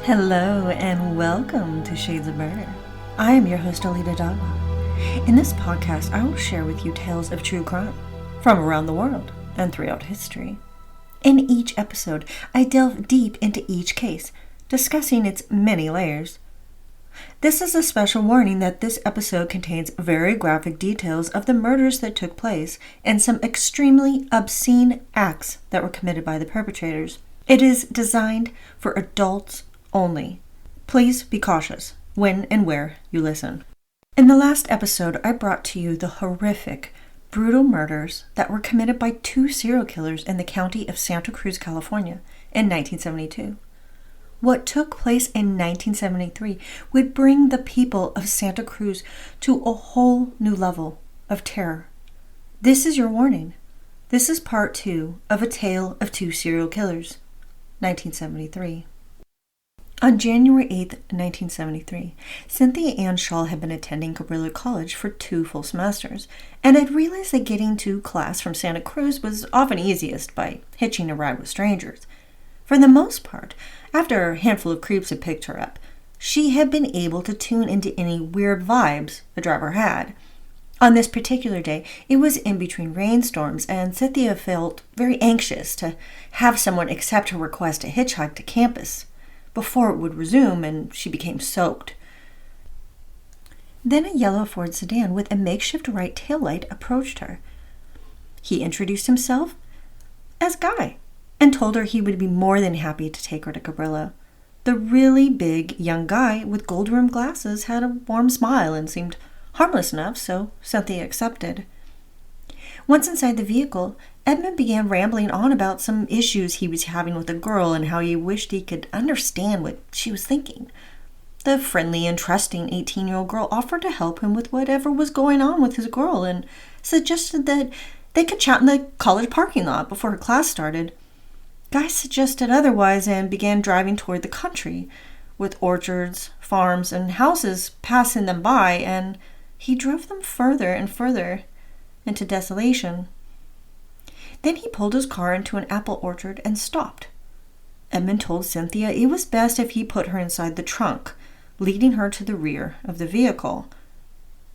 Hello and welcome to Shades of Murder. I am your host, Alita Dagma. In this podcast, I will share with you tales of true crime from around the world and throughout history. In each episode, I delve deep into each case, discussing its many layers. This is a special warning that this episode contains very graphic details of the murders that took place and some extremely obscene acts that were committed by the perpetrators. It is designed for adults only. Please be cautious when and where you listen. In the last episode, I brought to you the horrific, brutal murders that were committed by two serial killers in the County of Santa Cruz, California in 1972. What took place in 1973 would bring the people of Santa Cruz to a whole new level of terror. This is your warning. This is part 2 of A Tale of Two Serial Killers, 1973. On January 8, 1973, Cynthia Ann Shaw had been attending Cabrillo College for 2 full semesters and had realized that getting to class from Santa Cruz was often easiest by hitching a ride with strangers. For the most part, after a handful of creeps had picked her up, she had been able to tune into any weird vibes the driver had. On this particular day, it was in between rainstorms, and Cynthia felt very anxious to have someone accept her request to hitchhike to campus before it would resume and she became soaked. Then a yellow Ford sedan with a makeshift right taillight approached her. He introduced himself as Guy and told her he would be more than happy to take her to Cabrillo. The really big young guy with gold-rimmed glasses had a warm smile and seemed harmless enough, so Cynthia accepted. Once inside the vehicle, Edmund began rambling on about some issues he was having with a girl and how he wished he could understand what she was thinking. The friendly and trusting 18-year-old girl offered to help him with whatever was going on with his girl and suggested that they could chat in the college parking lot before her class started. Guy suggested otherwise and began driving toward the country, with orchards, farms, and houses passing them by, and he drove them further and further into desolation. Then he pulled his car into an apple orchard and stopped. Edmund told Cynthia it was best if he put her inside the trunk, leading her to the rear of the vehicle.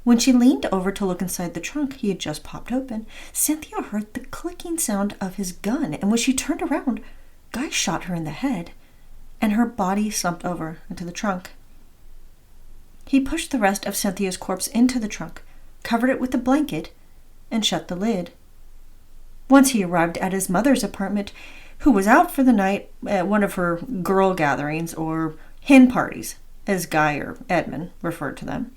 When she leaned over to look inside the trunk he had just popped open, Cynthia heard the clicking sound of his gun, and when she turned around, Guy shot her in the head, and her body slumped over into the trunk. He pushed the rest of Cynthia's corpse into the trunk, covered it with a blanket, and shut the lid. Once he arrived at his mother's apartment, who was out for the night at one of her girl gatherings, or hen parties, as Guy or Edmund referred to them,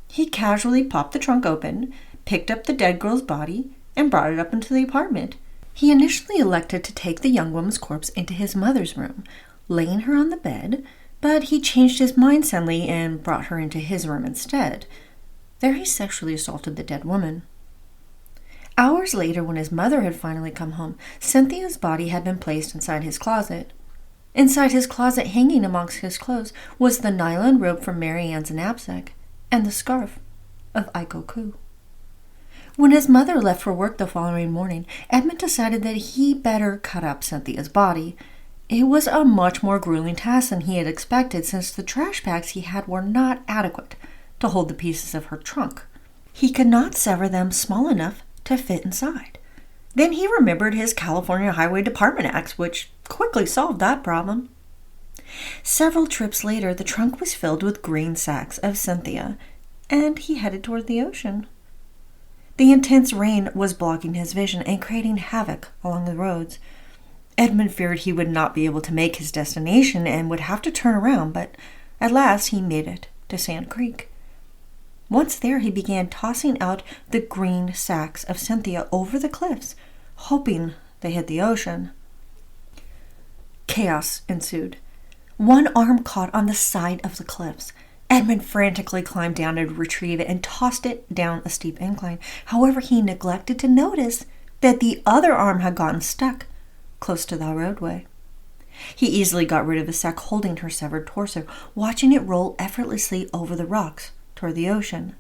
he casually popped the trunk open, picked up the dead girl's body, and brought it up into the apartment. He initially elected to take the young woman's corpse into his mother's room, laying her on the bed, but he changed his mind suddenly and brought her into his room instead. There he sexually assaulted the dead woman. Hours later, when his mother had finally come home, Cynthia's body had been placed inside his closet. Inside his closet, hanging amongst his clothes, was the nylon robe from Mary Ann's knapsack and the scarf of Aiko Koo. When his mother left for work the following morning, Edmund decided that he better cut up Cynthia's body. It was a much more grueling task than he had expected, since the trash bags he had were not adequate to hold the pieces of her trunk. He could not sever them small enough to fit inside. Then he remembered his California Highway Department Acts, which quickly solved that problem. Several trips later, the trunk was filled with green sacks of Cynthia, and he headed toward the ocean. The intense rain was blocking his vision and creating havoc along the roads. Edmund feared he would not be able to make his destination and would have to turn around, but at last he made it to Sand Creek. Once there, he began tossing out the green sacks of Cynthia over the cliffs, hoping they hit the ocean. Chaos ensued. One arm caught on the side of the cliffs. Edmund frantically climbed down to retrieve it and tossed it down a steep incline. However, he neglected to notice that the other arm had gotten stuck close to the roadway. He easily got rid of the sack holding her severed torso, watching it roll effortlessly over the rocks toward the ocean.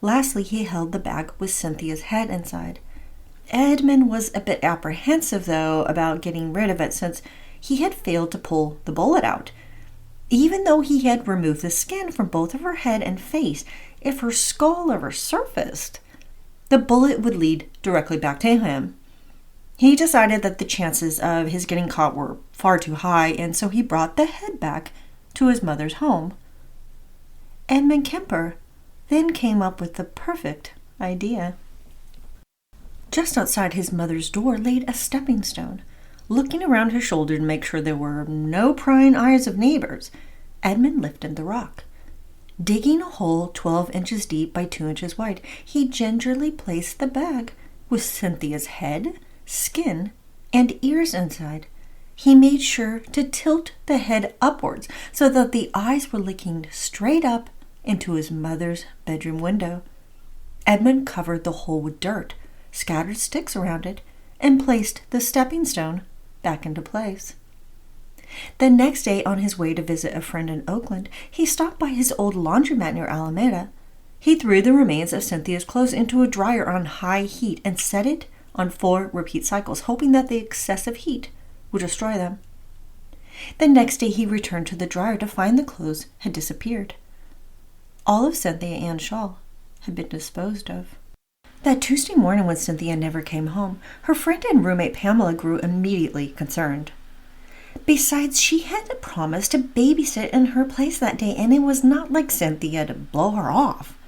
Lastly, he held the bag with Cynthia's head inside. Edmund was a bit apprehensive, though, about getting rid of it, since he had failed to pull the bullet out. Even though he had removed the skin from both of her head and face, if her skull ever surfaced, the bullet would lead directly back to him. He decided that the chances of his getting caught were far too high, and so he brought the head back to his mother's home. Edmund Kemper then came up with the perfect idea. Just outside his mother's door laid a stepping stone. Looking around his shoulder to make sure there were no prying eyes of neighbors, Edmund lifted the rock. Digging a hole 12 inches deep by 2 inches wide, he gingerly placed the bag with Cynthia's head, skin, and ears inside. He made sure to tilt the head upwards so that the eyes were looking straight up into his mother's bedroom window. Edmund covered the hole with dirt, scattered sticks around it, and placed the stepping stone back into place. The next day, on his way to visit a friend in Oakland, he stopped by his old laundromat near Alameda. He threw the remains of Cynthia's clothes into a dryer on high heat and set it on 4 repeat cycles, hoping that the excessive heat would destroy them. The next day, he returned to the dryer to find the clothes had disappeared. All of Cynthia Ann's shawl had been disposed of. That Tuesday morning when Cynthia never came home, her friend and roommate Pamela grew immediately concerned. Besides, she had promised to babysit in her place that day, and it was not like Cynthia to blow her off.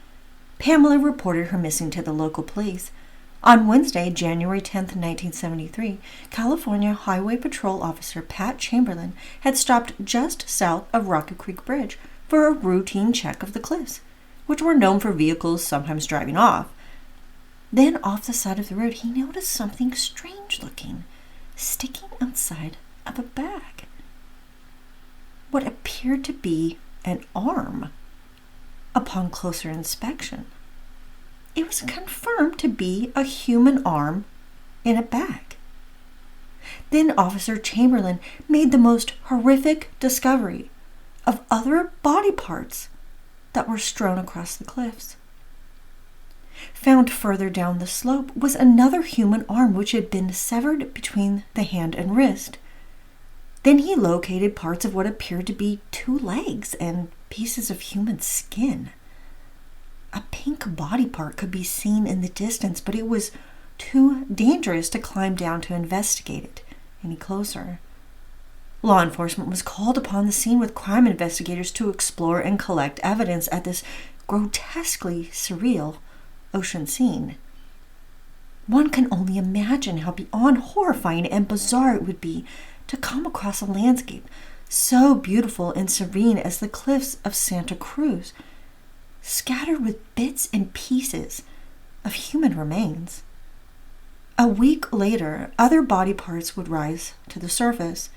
Pamela reported her missing to the local police. On Wednesday, January 10th, 1973, California Highway Patrol Officer Pat Chamberlain had stopped just south of Rocky Creek Bridge for a routine check of the cliffs, which were known for vehicles sometimes driving off. Then, off the side of the road, he noticed something strange-looking, sticking outside of a bag. What appeared to be an arm. Upon closer inspection, it was confirmed to be a human arm in a bag. Then Officer Chamberlain made the most horrific discovery of other body parts that were strewn across the cliffs. Found further down the slope was another human arm which had been severed between the hand and wrist. Then he located parts of what appeared to be 2 legs and pieces of human skin. A pink body part could be seen in the distance, but it was too dangerous to climb down to investigate it any closer. Law enforcement was called upon the scene with crime investigators to explore and collect evidence at this grotesquely surreal ocean scene. One can only imagine how beyond horrifying and bizarre it would be to come across a landscape so beautiful and serene as the cliffs of Santa Cruz, scattered with bits and pieces of human remains. A week later, other body parts would rise to the surface.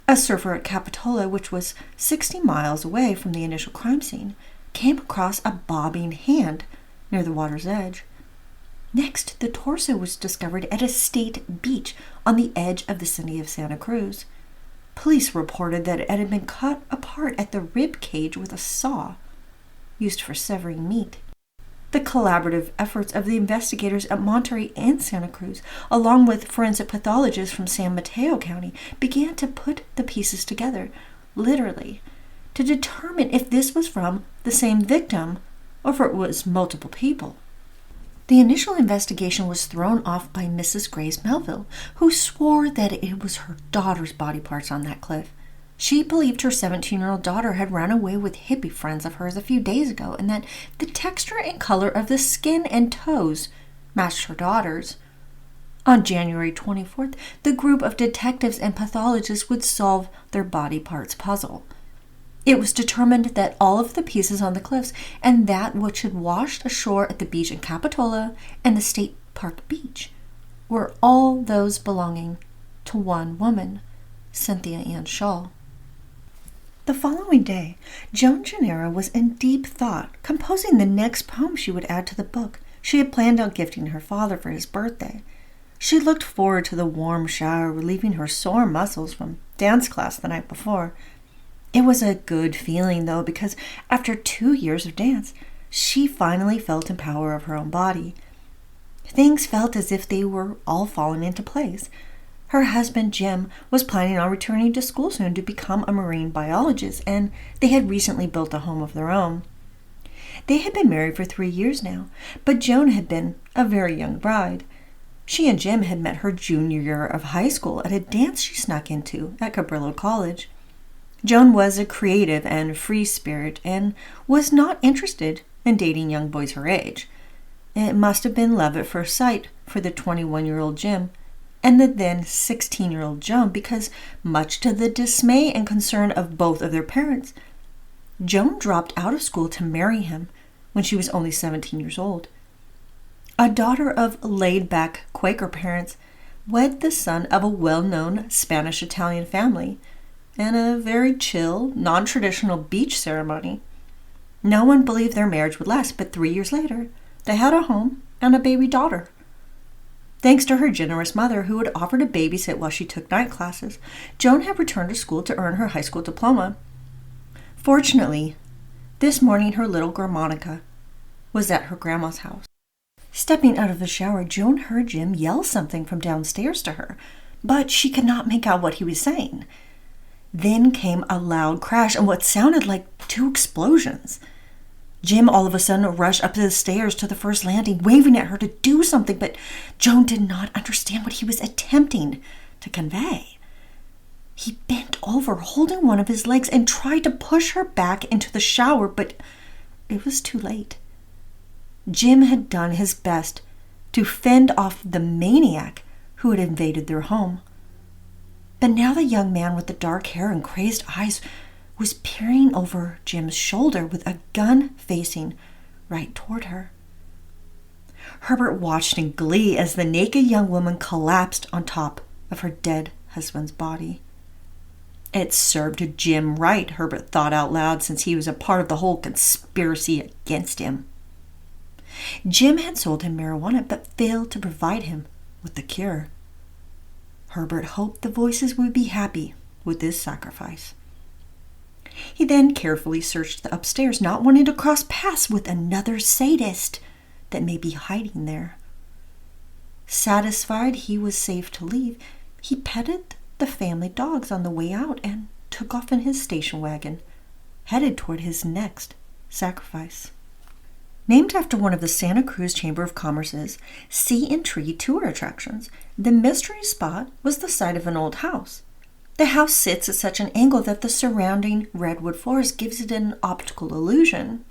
A surfer at Capitola, which was 60 miles away from the initial crime scene, came across a bobbing hand near the water's edge. Next, the torso was discovered at a state beach on the edge of the city of Santa Cruz. Police reported that it had been cut apart at the rib cage with a saw used for severing meat. The collaborative efforts of the investigators at Monterey and Santa Cruz, along with forensic pathologists from San Mateo County, began to put the pieces together, literally, to determine if this was from the same victim or if it was multiple people. The initial investigation was thrown off by Mrs. Grace Melville, who swore that it was her daughter's body parts on that cliff. She believed her 17-year-old daughter had run away with hippie friends of hers a few days ago, and that the texture and color of the skin and toes matched her daughter's. On January 24th, the group of detectives and pathologists would solve their body parts puzzle. It was determined that all of the pieces on the cliffs and that which had washed ashore at the beach in Capitola and the State Park Beach were all those belonging to one woman, Cynthia Ann Shaw. The following day, Joan Gennaro was in deep thought, composing the next poem she would add to the book she had planned on gifting her father for his birthday. She looked forward to the warm shower relieving her sore muscles from dance class the night before. It was a good feeling, though, because after 2 years of dance, she finally felt in power of her own body. Things felt as if they were all falling into place. Her husband, Jim, was planning on returning to school soon to become a marine biologist, and they had recently built a home of their own. They had been married for 3 years now, but Joan had been a very young bride. She and Jim had met her junior year of high school at a dance she snuck into at Cabrillo College. Joan was a creative and free spirit and was not interested in dating young boys her age. It must have been love at first sight for the 21-year-old Jim and the then 16-year-old Joan, because much to the dismay and concern of both of their parents, Joan dropped out of school to marry him when she was only 17 years old. A daughter of laid-back Quaker parents wed the son of a well-known Spanish-Italian family in a very chill, non-traditional beach ceremony. No one believed their marriage would last, but 3 years later, they had a home and a baby daughter. Thanks to her generous mother, who had offered to babysit while she took night classes, Joan had returned to school to earn her high school diploma. Fortunately, this morning her little girl Monica was at her grandma's house. Stepping out of the shower, Joan heard Jim yell something from downstairs to her, but she could not make out what he was saying. Then came a loud crash and what sounded like 2 explosions. Jim all of a sudden rushed up the stairs to the first landing, waving at her to do something, but Joan did not understand what he was attempting to convey. He bent over, holding one of his legs, and tried to push her back into the shower, but it was too late. Jim had done his best to fend off the maniac who had invaded their home. But now the young man with the dark hair and crazed eyes was peering over Jim's shoulder with a gun facing right toward her. Herbert watched in glee as the naked young woman collapsed on top of her dead husband's body. It served Jim right, Herbert thought out loud, since he was a part of the whole conspiracy against him. Jim had sold him marijuana but failed to provide him with the cure. Herbert hoped the voices would be happy with this sacrifice. He then carefully searched the upstairs, not wanting to cross paths with another sadist that may be hiding there. Satisfied he was safe to leave, he petted the family dogs on the way out and took off in his station wagon, headed toward his next sacrifice. Named after one of the Santa Cruz Chamber of Commerce's Sea and Tree tour attractions, the mystery spot was the site of an old house. The house sits at such an angle that the surrounding redwood forest gives it an optical illusion.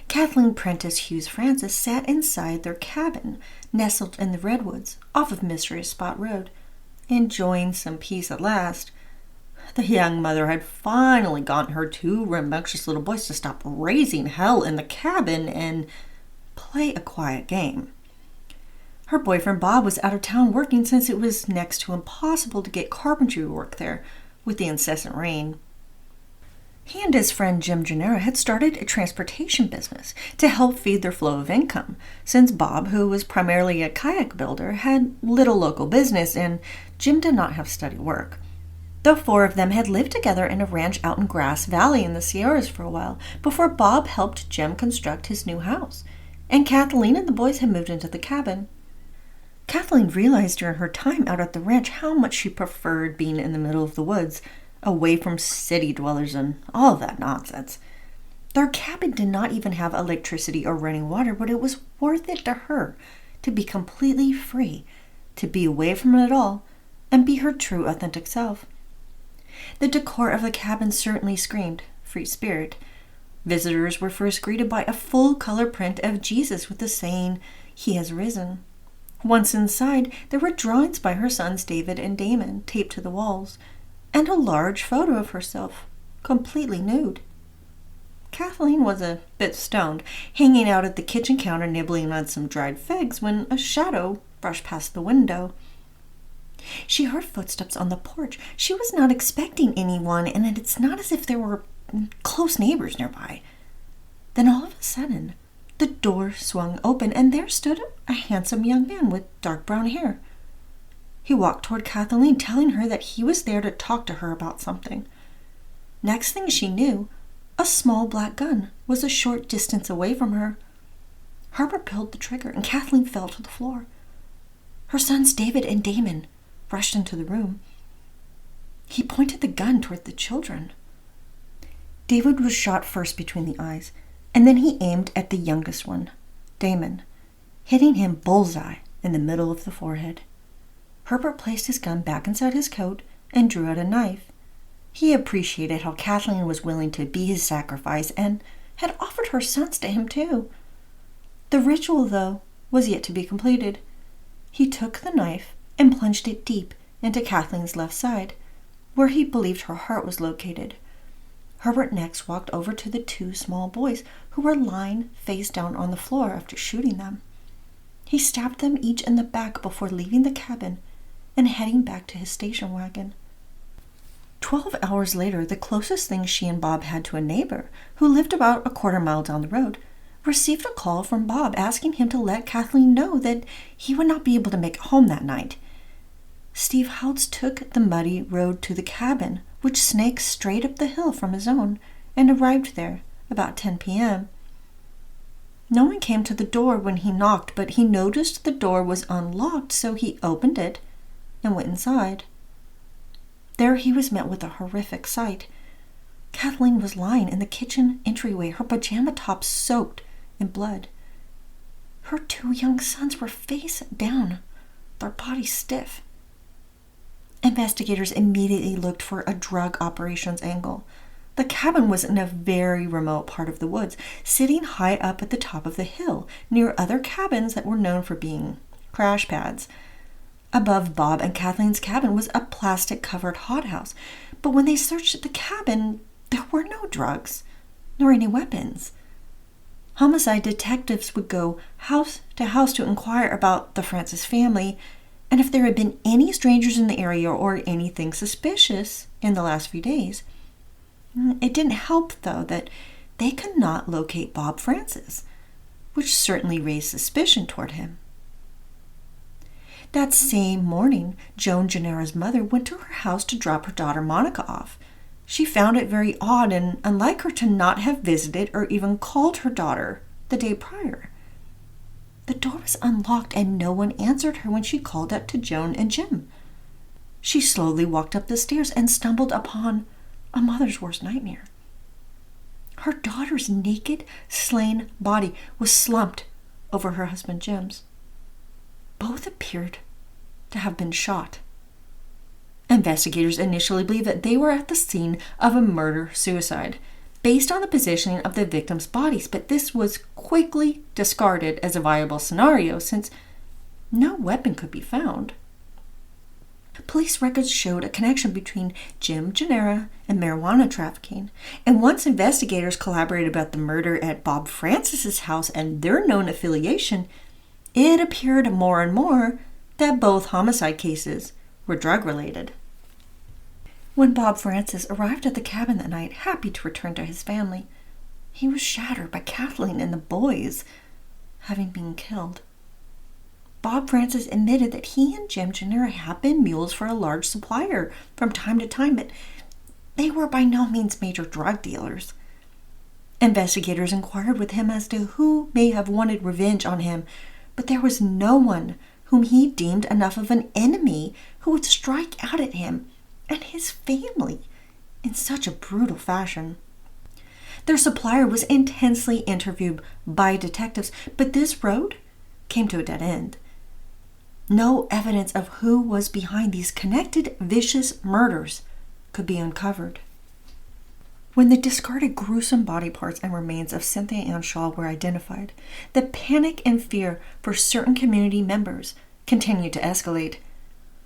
Kathleen Prentice Hughes Francis sat inside their cabin, nestled in the redwoods off of Mystery Spot Road, enjoying some peace at last. The young mother had finally gotten her 2 rambunctious little boys to stop raising hell in the cabin and play a quiet game. Her boyfriend Bob was out of town working, since it was next to impossible to get carpentry work there with the incessant rain. He and his friend Jim Gennaro had started a transportation business to help feed their flow of income, since Bob, who was primarily a kayak builder, had little local business and Jim did not have steady work. The 4 of them had lived together in a ranch out in Grass Valley in the Sierras for a while before Bob helped Jim construct his new house, and Kathleen and the boys had moved into the cabin. Kathleen realized during her time out at the ranch how much she preferred being in the middle of the woods, away from city dwellers and all of that nonsense. Their cabin did not even have electricity or running water, but it was worth it to her to be completely free, to be away from it all, and be her true, authentic self. The decor of the cabin certainly screamed free spirit. Visitors were first greeted by a full-color print of Jesus with the saying, "He has risen." Once inside, there were drawings by her sons David and Damon taped to the walls, and a large photo of herself, completely nude. Kathleen was a bit stoned, hanging out at the kitchen counter nibbling on some dried figs when a shadow brushed past the window. She heard footsteps on the porch. She was not expecting anyone, and it's not as if there were close neighbors nearby. Then all of a sudden, the door swung open, and there stood a handsome young man with dark brown hair. He walked toward Kathleen, telling her that he was there to talk to her about something. Next thing she knew, a small black gun was a short distance away from her. Herbert pulled the trigger, and Kathleen fell to the floor. Her sons David and Damon rushed into the room. He pointed the gun toward the children. David was shot first between the eyes, and then he aimed at the youngest one, Damon, hitting him bullseye in the middle of the forehead. Herbert placed his gun back inside his coat and drew out a knife. He appreciated how Kathleen was willing to be his sacrifice and had offered her sons to him too. The ritual, though, was yet to be completed. He took the knife and plunged it deep into Kathleen's left side, where he believed her heart was located. Herbert next walked over to the two small boys who were lying face down on the floor after shooting them. He stabbed them each in the back before leaving the cabin and heading back to his station wagon. 12 hours later, the closest thing she and Bob had to a neighbor, who lived about a quarter mile down the road, received a call from Bob asking him to let Kathleen know that he would not be able to make it home that night. Steve Houts took the muddy road to the cabin, which snaked straight up the hill from his own, and arrived there about 10 p.m. No one came to the door when he knocked, but he noticed the door was unlocked, so he opened it and went inside. There he was met with a horrific sight. Kathleen was lying in the kitchen entryway, her pajama top soaked in blood. Her two young sons were face down, their bodies stiff. Investigators immediately looked for a drug operations angle. The cabin was in a very remote part of the woods, sitting high up at the top of the hill, near other cabins that were known for being crash pads. Above Bob and Kathleen's cabin was a plastic-covered hothouse, but when they searched the cabin, there were no drugs, nor any weapons. Homicide detectives would go house to house to inquire about the Francis family, and if there had been any strangers in the area or anything suspicious in the last few days. It didn't help, though, that they could not locate Bob Francis, which certainly raised suspicion toward him. That same morning, Joan Gennara's mother went to her house to drop her daughter Monica off. She found it very odd and unlike her to not have visited or even called her daughter the day prior. The door was unlocked and no one answered her when she called out to Joan and Jim. She slowly walked up the stairs and stumbled upon a mother's worst nightmare. Her daughter's naked, slain body was slumped over her husband Jim's. Both appeared to have been shot. Investigators initially believed that they were at the scene of a murder-suicide, based on the positioning of the victims' bodies, but this was quickly discarded as a viable scenario since no weapon could be found. Police records showed a connection between Jim Gennara and marijuana trafficking, and once investigators collaborated about the murder at Bob Francis's house and their known affiliation, it appeared more and more that both homicide cases were drug-related. When Bob Francis arrived at the cabin that night, happy to return to his family, he was shattered by Kathleen and the boys having been killed. Bob Francis admitted that he and Jim Gennara had been mules for a large supplier from time to time, but they were by no means major drug dealers. Investigators inquired with him as to who may have wanted revenge on him, but there was no one whom he deemed enough of an enemy who would strike out at him and his family in such a brutal fashion. Their supplier was intensely interviewed by detectives, but this road came to a dead end. No evidence of who was behind these connected, vicious murders could be uncovered. When the discarded gruesome body parts and remains of Cynthia Ann Shaw were identified, the panic and fear for certain community members continued to escalate.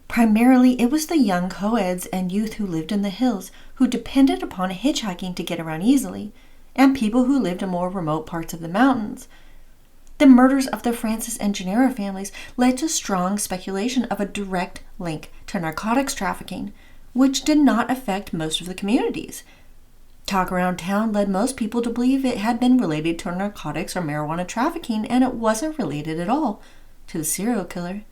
Primarily, it was the young co-eds and youth who lived in the hills who depended upon hitchhiking to get around easily, and people who lived in more remote parts of the mountains. The murders of the Francis and Gennara families led to strong speculation of a direct link to narcotics trafficking, which did not affect most of the communities. Talk around town led most people to believe it had been related to narcotics or marijuana trafficking, and it wasn't related at all to the serial killer.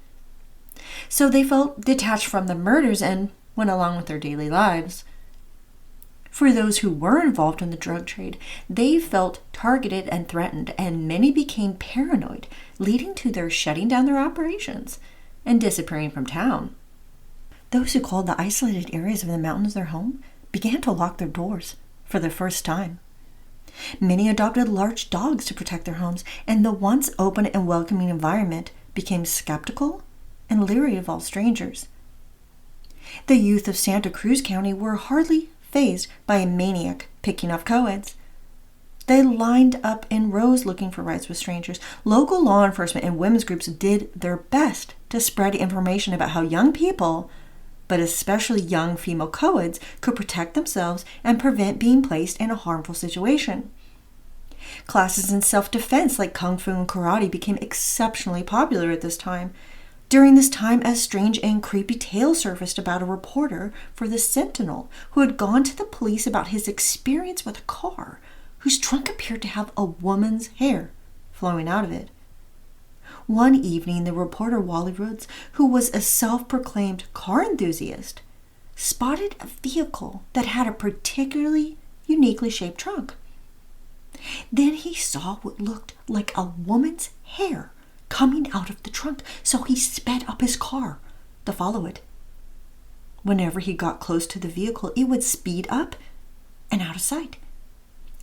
So they felt detached from the murders and went along with their daily lives. For those who were involved in the drug trade, they felt targeted and threatened, and many became paranoid, leading to their shutting down their operations and disappearing from town. Those who called the isolated areas of the mountains their home began to lock their doors for the first time. Many adopted large dogs to protect their homes, and the once open and welcoming environment became skeptical and leery of all strangers. The youth of Santa Cruz County were hardly fazed by a maniac picking off co-eds. They lined up in rows looking for rides with strangers. Local law enforcement and women's groups did their best to spread information about how young people, but especially young female co-eds, could protect themselves and prevent being placed in a harmful situation. Classes in self-defense like Kung Fu and Karate became exceptionally popular at this time. During this time, a strange and creepy tale surfaced about a reporter for the Sentinel who had gone to the police about his experience with a car whose trunk appeared to have a woman's hair flowing out of it. One evening, the reporter Wally Rhodes, who was a self-proclaimed car enthusiast, spotted a vehicle that had a particularly uniquely shaped trunk. Then he saw what looked like a woman's hair coming out of the trunk, so he sped up his car to follow it. Whenever he got close to the vehicle, it would speed up and out of sight.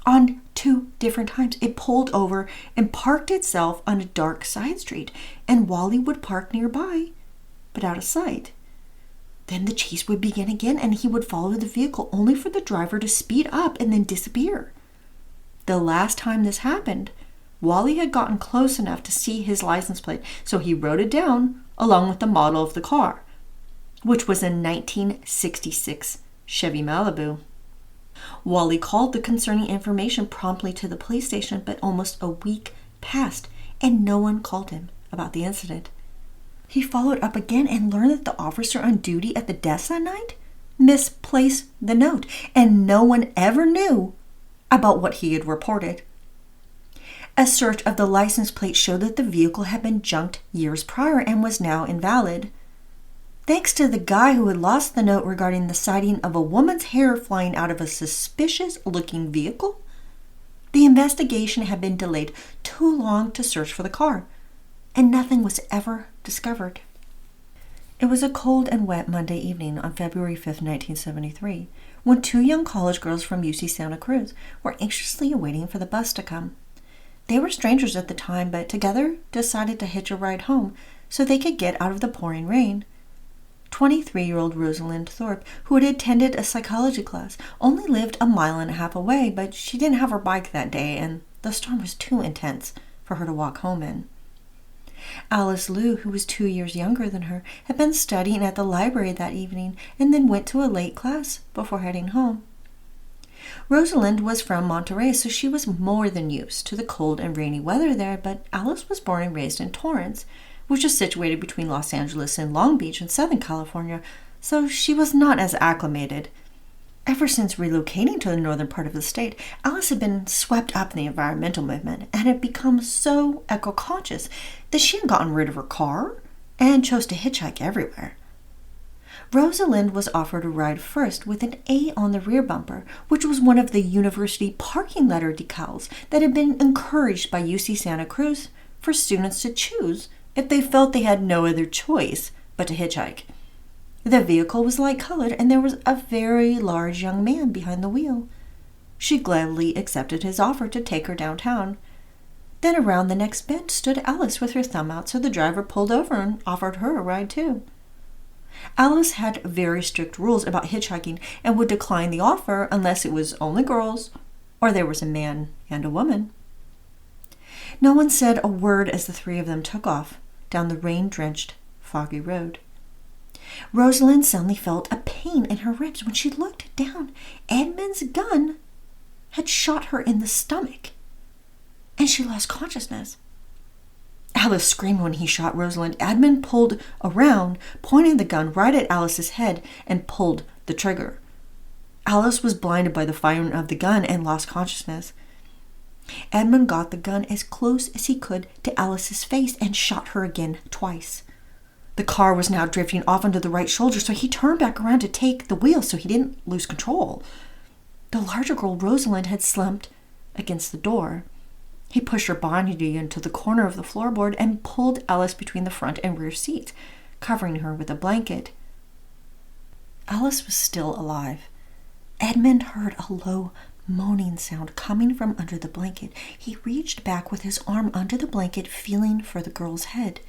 On 2 different times, it pulled over and parked itself on a dark side street, and Wally would park nearby, but out of sight. Then the chase would begin again, and he would follow the vehicle, only for the driver to speed up and then disappear. The last time this happened, Wally had gotten close enough to see his license plate, so he wrote it down along with the model of the car, which was a 1966 Chevy Malibu. Wally called the concerning information promptly to the police station, but almost a week passed and no one called him about the incident. He followed up again and learned that the officer on duty at the desk that night misplaced the note, and no one ever knew about what he had reported. A search of the license plate showed that the vehicle had been junked years prior and was now invalid. Thanks to the guy who had lost the note regarding the sighting of a woman's hair flying out of a suspicious-looking vehicle, the investigation had been delayed too long to search for the car, and nothing was ever discovered. It was a cold and wet Monday evening on February 5, 1973, when 2 young college girls from UC Santa Cruz were anxiously awaiting for the bus to come. They were strangers at the time, but together decided to hitch a ride home so they could get out of the pouring rain. 23-year-old Rosalind Thorpe, who had attended a psychology class, only lived a mile and a half away, but she didn't have her bike that day, and the storm was too intense for her to walk home in. Alice Liu, who was 2 years younger than her, had been studying at the library that evening and then went to a late class before heading home. Rosalind was from Monterey, so she was more than used to the cold and rainy weather there, but Alice was born and raised in Torrance, which is situated between Los Angeles and Long Beach in Southern California, so she was not as acclimated. Ever since relocating to the northern part of the state, Alice had been swept up in the environmental movement and had become so eco-conscious that she had gotten rid of her car and chose to hitchhike everywhere. Rosalind was offered a ride first with an A on the rear bumper, which was one of the university parking letter decals that had been encouraged by UC Santa Cruz for students to choose if they felt they had no other choice but to hitchhike. The vehicle was light-colored, and there was a very large young man behind the wheel. She gladly accepted his offer to take her downtown. Then around the next bend stood Alice with her thumb out, so the driver pulled over and offered her a ride too. Alice had very strict rules about hitchhiking and would decline the offer unless it was only girls or there was a man and a woman. No one said a word as the 3 of them took off down the rain-drenched, foggy road. Rosalind suddenly felt a pain in her ribs. When she looked down, Edmund's gun had shot her in the stomach, and she lost consciousness. Alice screamed when he shot Rosalind. Edmund pulled around, pointing the gun right at Alice's head, and pulled the trigger. Alice was blinded by the firing of the gun and lost consciousness. Edmund got the gun as close as he could to Alice's face and shot her again twice. The car was now drifting off onto the right shoulder, so he turned back around to take the wheel so he didn't lose control. The larger girl, Rosalind, had slumped against the door. He pushed her body into the corner of the floorboard and pulled Alice between the front and rear seats, covering her with a blanket. Alice was still alive. Edmund heard a low moaning sound coming from under the blanket. He reached back with his arm under the blanket, feeling for the girl's head,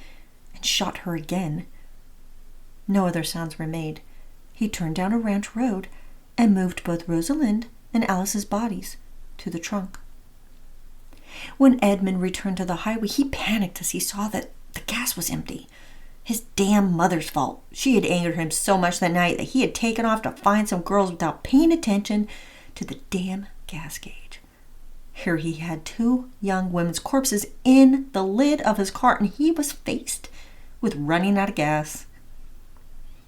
and shot her again. No other sounds were made. He turned down a ranch road and moved both Rosalind and Alice's bodies to the trunk. When Edmund returned to the highway, he panicked as he saw that the gas was empty. His damn mother's fault. She had angered him so much that night that he had taken off to find some girls without paying attention to the damn gas gauge. Here he had 2 young women's corpses in the lid of his car, and he was faced with running out of gas.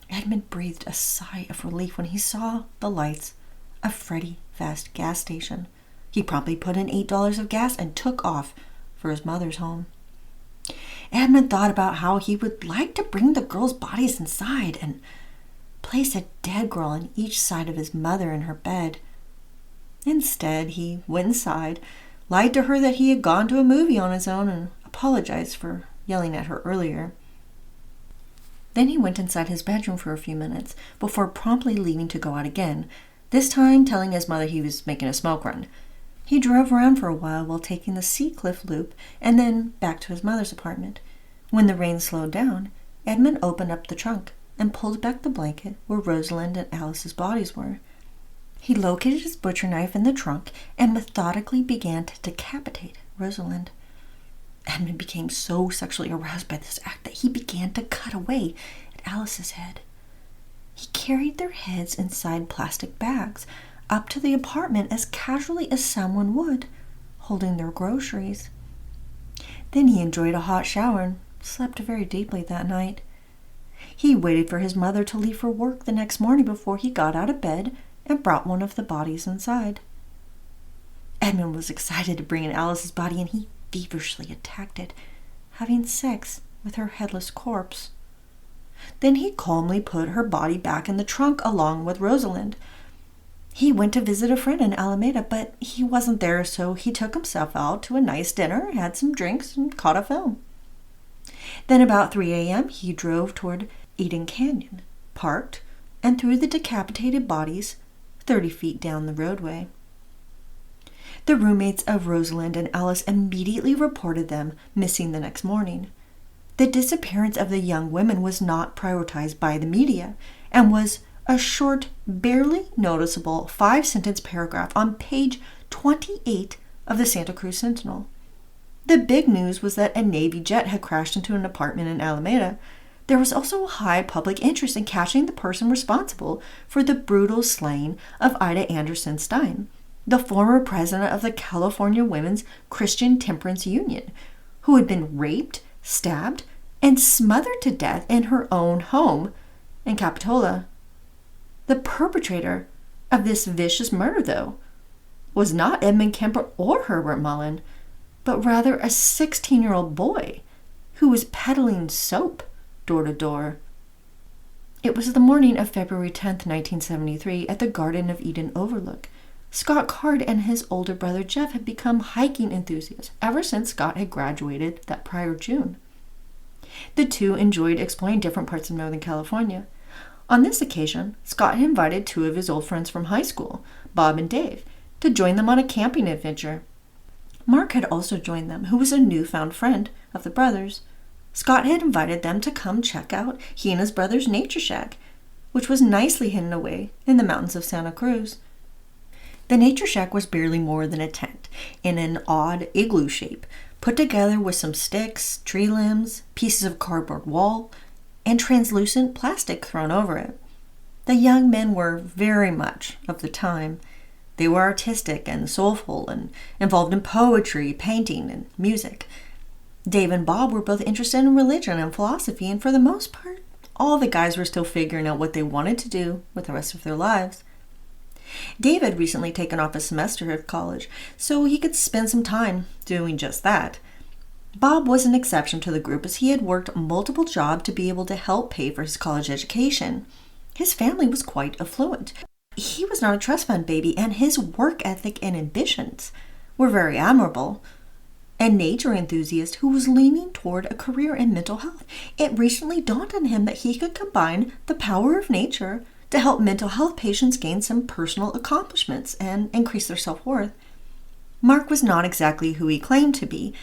Edmund breathed a sigh of relief when he saw the lights of Freddy Fast gas station. He promptly put in $8 of gas and took off for his mother's home. Edmund thought about how he would like to bring the girls' bodies inside and place a dead girl on each side of his mother in her bed. Instead, he went inside, lied to her that he had gone to a movie on his own, and apologized for yelling at her earlier. Then he went inside his bedroom for a few minutes before promptly leaving to go out again, this time telling his mother he was making a smoke run. He drove around for a while taking the Seacliff Loop and then back to his mother's apartment. When the rain slowed down, Edmund opened up the trunk and pulled back the blanket where Rosalind and Alice's bodies were. He located his butcher knife in the trunk and methodically began to decapitate Rosalind. Edmund became so sexually aroused by this act that he began to cut away at Alice's head. He carried their heads inside plastic bags up to the apartment as casually as someone would, holding their groceries. Then he enjoyed a hot shower and slept very deeply that night. He waited for his mother to leave for work the next morning before he got out of bed and brought one of the bodies inside. Edmund was excited to bring in Alice's body, and he feverishly attacked it, having sex with her headless corpse. Then he calmly put her body back in the trunk along with Rosalind. He went to visit a friend in Alameda, but he wasn't there, so he took himself out to a nice dinner, had some drinks, and caught a film. Then about 3 a.m., he drove toward Eden Canyon, parked, and threw the decapitated bodies 30 feet down the roadway. The roommates of Rosalind and Alice immediately reported them missing the next morning. The disappearance of the young women was not prioritized by the media and was a short, barely noticeable 5-sentence paragraph on page 28 of the Santa Cruz Sentinel. The big news was that a Navy jet had crashed into an apartment in Alameda. There was also a high public interest in catching the person responsible for the brutal slaying of Ida Anderson Stein, the former president of the California Women's Christian Temperance Union, who had been raped, stabbed, and smothered to death in her own home in Capitola. The perpetrator of this vicious murder, though, was not Edmund Kemper or Herbert Mullin, but rather a 16-year-old boy who was peddling soap door to door. It was the morning of February 10th, 1973, at the Garden of Eden Overlook. Scott Card and his older brother Jeff had become hiking enthusiasts ever since Scott had graduated that prior June. The two enjoyed exploring different parts of Northern California. On this occasion, Scott had invited 2 of his old friends from high school, Bob and Dave, to join them on a camping adventure. Mark had also joined them, who was a newfound friend of the brothers. Scott had invited them to come check out he and his brother's nature shack, which was nicely hidden away in the mountains of Santa Cruz. The nature shack was barely more than a tent, in an odd igloo shape, put together with some sticks, tree limbs, pieces of cardboard wall, and translucent plastic thrown over it. The young men were very much of the time. They were artistic and soulful and involved in poetry, painting, and music. Dave and Bob were both interested in religion and philosophy, and for the most part, all the guys were still figuring out what they wanted to do with the rest of their lives. Dave had recently taken off a semester of college, so he could spend some time doing just that. Bob was an exception to the group as he had worked multiple jobs to be able to help pay for his college education. His family was quite affluent. He was not a trust fund baby, and his work ethic and ambitions were very admirable. A nature enthusiast who was leaning toward a career in mental health, it recently dawned on him that he could combine the power of nature to help mental health patients gain some personal accomplishments and increase their self-worth. Mark was not exactly who he claimed to be,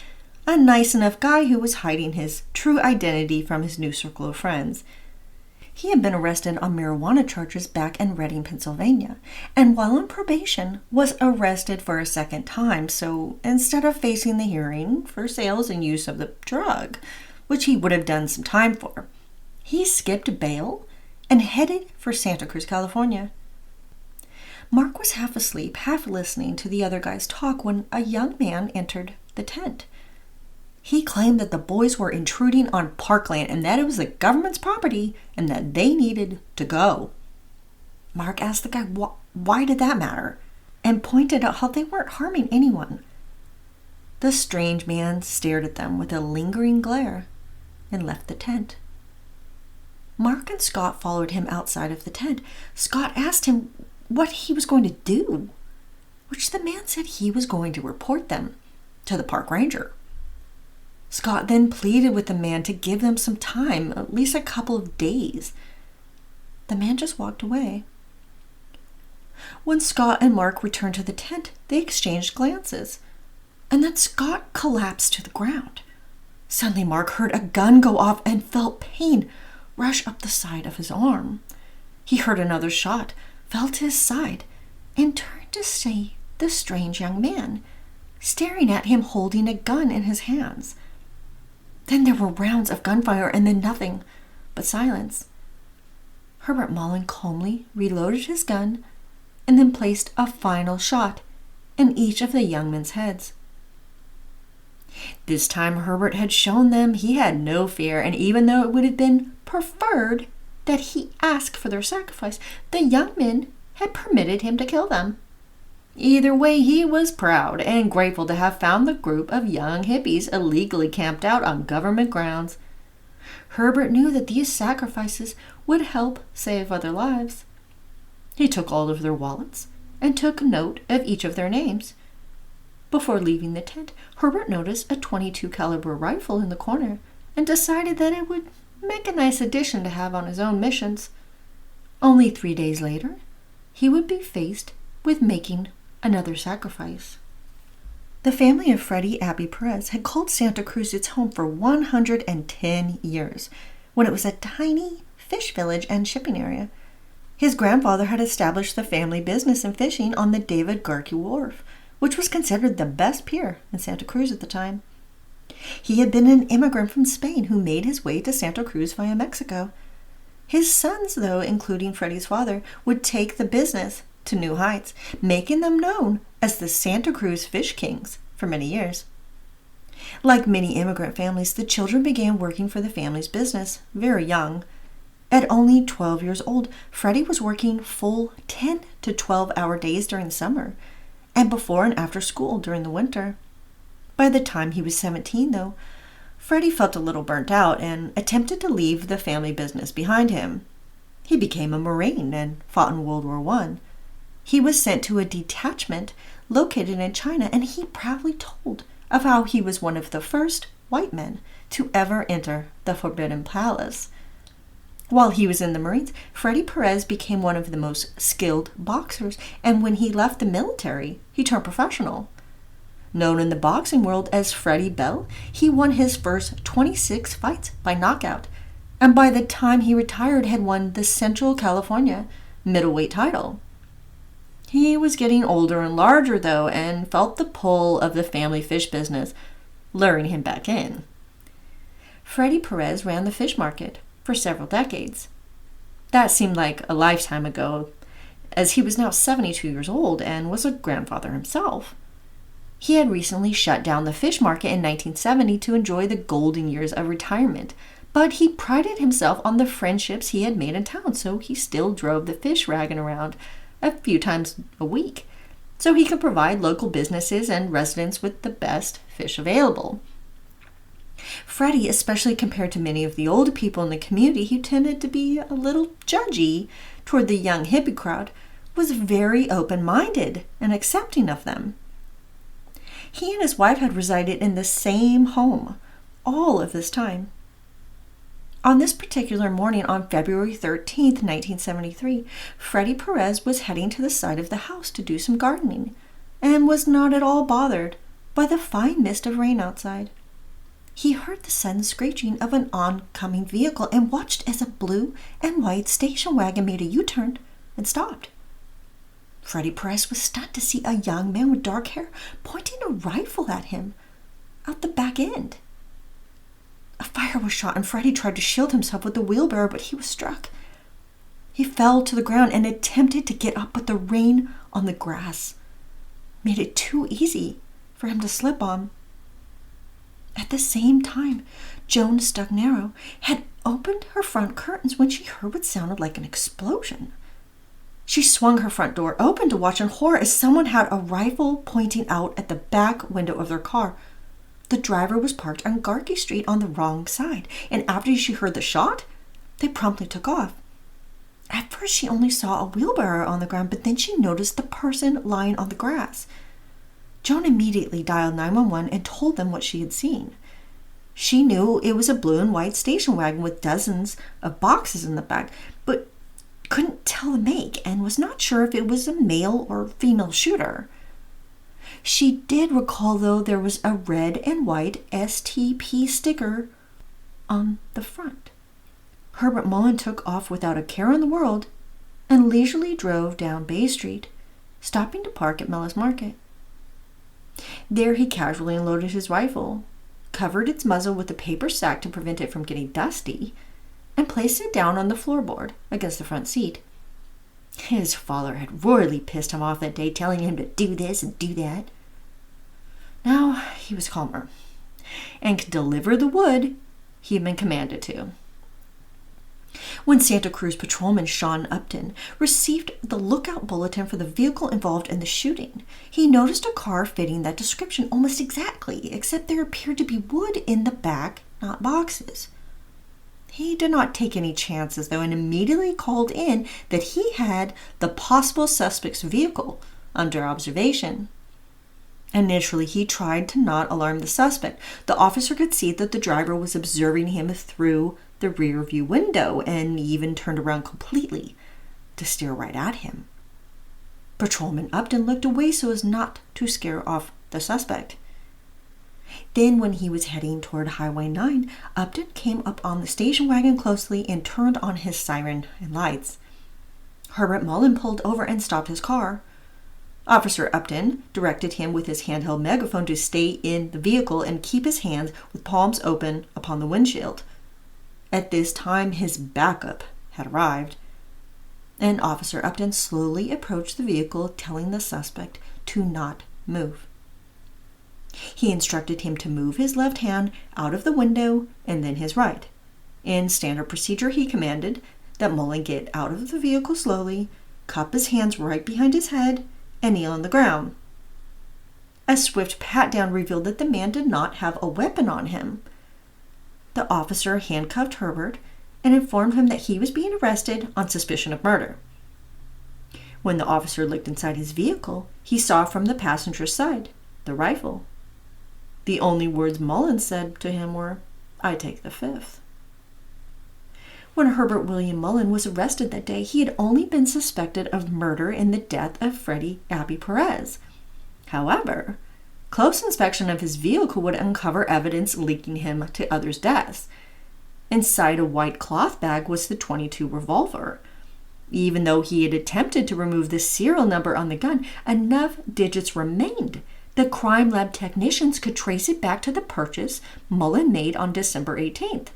a nice enough guy who was hiding his true identity from his new circle of friends. He had been arrested on marijuana charges back in Reading, Pennsylvania, and while on probation was arrested for a second time, so instead of facing the hearing for sales and use of the drug, which he would have done some time for, he skipped bail and headed for Santa Cruz, California. Mark was half asleep, half listening to the other guys talk when a young man entered the tent. He claimed that the boys were intruding on parkland and that it was the government's property and that they needed to go. Mark asked the guy why did that matter, and pointed out how they weren't harming anyone. The strange man stared at them with a lingering glare and left the tent. Mark and Scott followed him outside of the tent. Scott asked him what he was going to do, which the man said he was going to report them to the park ranger. Scott then pleaded with the man to give them some time, at least a couple of days. The man just walked away. When Scott and Mark returned to the tent, they exchanged glances, and then Scott collapsed to the ground. Suddenly, Mark heard a gun go off and felt pain rush up the side of his arm. He heard another shot, felt his side, and turned to see the strange young man, staring at him holding a gun in his hands. Then there were rounds of gunfire and then nothing but silence. Herbert Mullin calmly reloaded his gun and then placed a final shot in each of the young men's heads. This time Herbert had shown them he had no fear, and even though it would have been preferred that he ask for their sacrifice, the young men had permitted him to kill them. Either way, he was proud and grateful to have found the group of young hippies illegally camped out on government grounds. Herbert knew that these sacrifices would help save other lives. He took all of their wallets and took note of each of their names. Before leaving the tent, Herbert noticed a .22 caliber rifle in the corner and decided that it would make a nice addition to have on his own missions. Only 3 days later, he would be faced with making another sacrifice. The family of Freddie Abby Perez had called Santa Cruz its home for 110 years, when it was a tiny fish village and shipping area. His grandfather had established the family business in fishing on the David Garkey Wharf, which was considered the best pier in Santa Cruz at the time. He had been an immigrant from Spain who made his way to Santa Cruz via Mexico. His sons, though, including Freddie's father, would take the business to new heights, making them known as the Santa Cruz Fish Kings for many years. Like many immigrant families, the children began working for the family's business very young. At only 12 years old, Freddie was working full 10 to 12-hour days during the summer, and before and after school during the winter. By the time he was 17, though, Freddie felt a little burnt out and attempted to leave the family business behind him. He became a Marine and fought in World War I. He was sent to a detachment located in China, and he proudly told of how he was one of the first white men to ever enter the Forbidden Palace. While he was in the Marines, Freddie Perez became one of the most skilled boxers, and when he left the military, he turned professional. Known in the boxing world as Freddie Bell, he won his first 26 fights by knockout, and by the time he retired had won the Central California middleweight title. He was getting older and larger, though, and felt the pull of the family fish business, luring him back in. Freddie Perez ran the fish market for several decades. That seemed like a lifetime ago, as he was now 72 years old and was a grandfather himself. He had recently shut down the fish market in 1970 to enjoy the golden years of retirement, but he prided himself on the friendships he had made in town, so he still drove the fish wagon around a few times a week, so he could provide local businesses and residents with the best fish available. Freddie, especially compared to many of the older people in the community who tended to be a little judgy toward the young hippie crowd, was very open-minded and accepting of them. He and his wife had resided in the same home all of this time. On this particular morning, on February 13th, 1973, Freddie Perez was heading to the side of the house to do some gardening and was not at all bothered by the fine mist of rain outside. He heard the sudden screeching of an oncoming vehicle and watched as a blue and white station wagon made a U-turn and stopped. Freddie Perez was stunned to see a young man with dark hair pointing a rifle at him out the back end. A fire was shot, and Freddie tried to shield himself with the wheelbarrow, but he was struck. He fell to the ground and attempted to get up, but the rain on the grass made it too easy for him to slip on. At the same time, Joan Stugnero had opened her front curtains when she heard what sounded like an explosion. She swung her front door open to watch in horror as someone had a rifle pointing out at the back window of their car. The driver was parked on Garkey Street on the wrong side, and after she heard the shot, they promptly took off. At first, she only saw a wheelbarrow on the ground, but then she noticed the person lying on the grass. Joan immediately dialed 911 and told them what she had seen. She knew it was a blue and white station wagon with dozens of boxes in the back, but couldn't tell the make and was not sure if it was a male or female shooter. She did recall, though, there was a red and white STP sticker on the front. Herbert Mullin took off without a care in the world and leisurely drove down Bay Street, stopping to park at Mella's Market. There he casually unloaded his rifle, covered its muzzle with a paper sack to prevent it from getting dusty, and placed it down on the floorboard against the front seat. His father had royally pissed him off that day, telling him to do this and do that. Now he was calmer and could deliver the wood he had been commanded to. When Santa Cruz patrolman Sean Upton received the lookout bulletin for the vehicle involved in the shooting, he noticed a car fitting that description almost exactly, except there appeared to be wood in the back, not boxes. He did not take any chances, though, and immediately called in that he had the possible suspect's vehicle under observation. Initially, he tried to not alarm the suspect. The officer could see that the driver was observing him through the rear view window and even turned around completely to stare right at him. Patrolman Upton looked away so as not to scare off the suspect. Then, when he was heading toward Highway 9, Upton came up on the station wagon closely and turned on his siren and lights. Herbert Mullin pulled over and stopped his car. Officer Upton directed him with his handheld megaphone to stay in the vehicle and keep his hands with palms open upon the windshield. At this time, his backup had arrived, and Officer Upton slowly approached the vehicle, telling the suspect to not move. He instructed him to move his left hand out of the window and then his right. In standard procedure, he commanded that Mullin get out of the vehicle slowly, cup his hands right behind his head, and kneel on the ground. A swift pat-down revealed that the man did not have a weapon on him. The officer handcuffed Herbert and informed him that he was being arrested on suspicion of murder. When the officer looked inside his vehicle, he saw from the passenger's side the rifle. The only words Mullin said to him were, "I take the fifth." When Herbert William Mullin was arrested that day, he had only been suspected of murder in the death of Freddie Abby Perez. However, close inspection of his vehicle would uncover evidence linking him to others' deaths. Inside a white cloth bag was the .22 revolver. Even though he had attempted to remove the serial number on the gun, enough digits remained that crime lab technicians could trace it back to the purchase Mullin made on December 18th.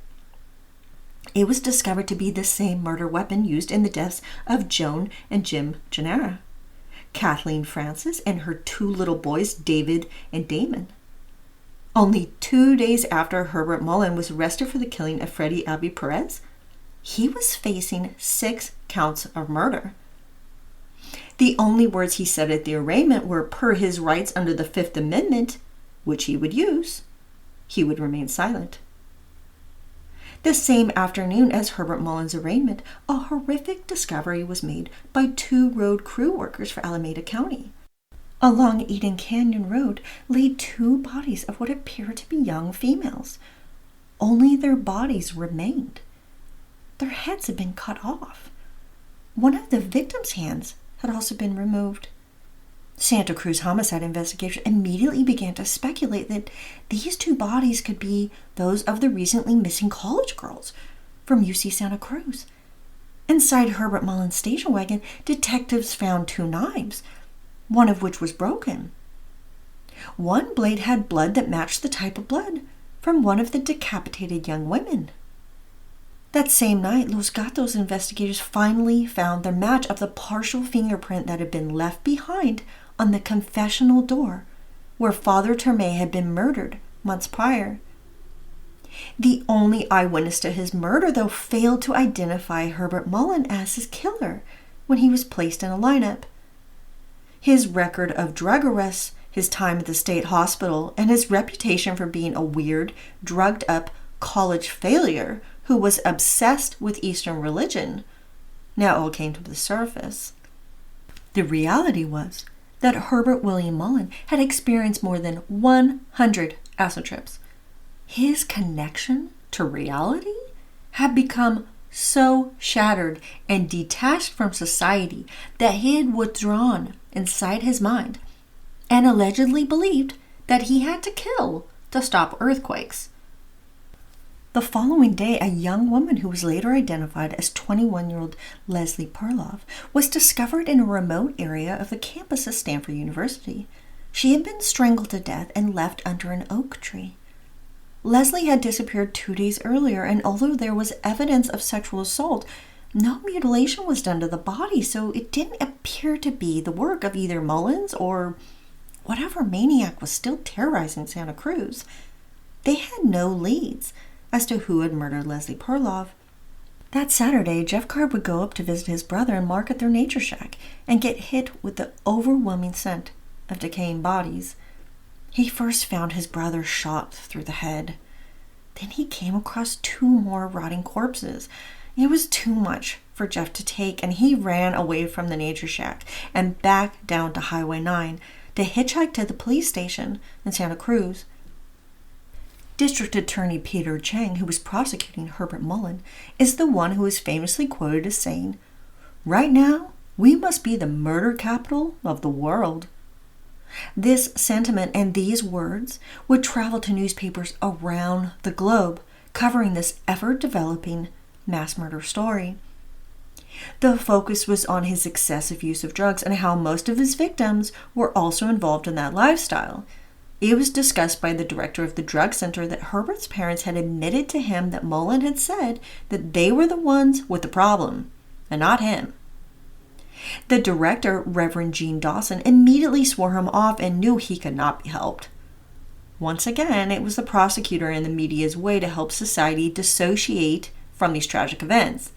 It was discovered to be the same murder weapon used in the deaths of Joan and Jim Gennara, Kathleen Francis, and her two little boys, David and Damon. Only 2 days after Herbert Mullin was arrested for the killing of Freddie Abby Perez, he was facing 6 counts of murder. The only words he said at the arraignment were, per his rights under the Fifth Amendment, which he would use, he would remain silent. The same afternoon as Herbert Mullin's arraignment, a horrific discovery was made by 2 road crew workers for Alameda County. Along Eden Canyon Road lay 2 bodies of what appeared to be young females. Only their bodies remained. their heads had been cut off. One of the victims' hands had also been removed. Santa Cruz homicide investigators immediately began to speculate that these two bodies could be those of the recently missing college girls from UC Santa Cruz. Inside Herbert Mullin's station wagon, detectives found 2 knives, one of which was broken. One blade had blood that matched the type of blood from one of the decapitated young women. That same night, Los Gatos investigators finally found the match of the partial fingerprint that had been left behind on the confessional door where Father Terme had been murdered months prior. The only eyewitness to his murder, though, failed to identify Herbert Mullin as his killer when he was placed in a lineup. His record of drug arrests, his time at the state hospital, and his reputation for being a weird, drugged-up college failure who was obsessed with Eastern religion now all came to the surface. The reality was that Herbert William Mullin had experienced more than 100 acid trips. His connection to reality had become so shattered and detached from society that he had withdrawn inside his mind and allegedly believed that he had to kill to stop earthquakes. The following day, a young woman who was later identified as 21-year-old Leslie Perloff was discovered in a remote area of the campus of Stanford University. She had been strangled to death and left under an oak tree. Leslie had disappeared 2 days earlier, and although there was evidence of sexual assault, no mutilation was done to the body, so it didn't appear to be the work of either Mullins or whatever maniac was still terrorizing Santa Cruz. They had no leads as to who had murdered Leslie Perloff. That Saturday, Jeff Card would go up to visit his brother and Mark at their nature shack and get hit with the overwhelming scent of decaying bodies. He first found his brother shot through the head. Then he came across 2 more rotting corpses. It was too much for Jeff to take, and he ran away from the nature shack and back down to Highway 9 to hitchhike to the police station in Santa Cruz. District Attorney Peter Chang, who was prosecuting Herbert Mullin, is the one who is famously quoted as saying, "Right now, we must be the murder capital of the world." This sentiment and these words would travel to newspapers around the globe, covering this ever-developing mass murder story. The focus was on his excessive use of drugs and how most of his victims were also involved in that lifestyle. It was discussed by the director of the drug center that Herbert's parents had admitted to him that Mullin had said that they were the ones with the problem, and not him. The director, Reverend Gene Dawson, immediately swore him off and knew he could not be helped. Once again, it was the prosecutor and the media's way to help society dissociate from these tragic events.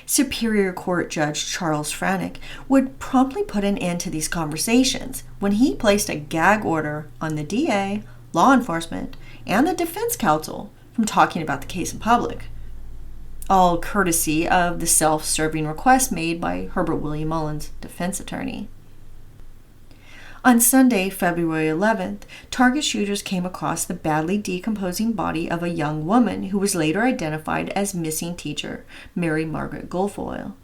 Superior Court Judge Charles Franick would promptly put an end to these conversations when he placed a gag order on the DA, law enforcement, and the defense counsel from talking about the case in public, all courtesy of the self-serving request made by Herbert William Mullin's defense attorney. On Sunday, February 11th, target shooters came across the badly decomposing body of a young woman who was later identified as missing teacher Mary Margaret Guilfoyle.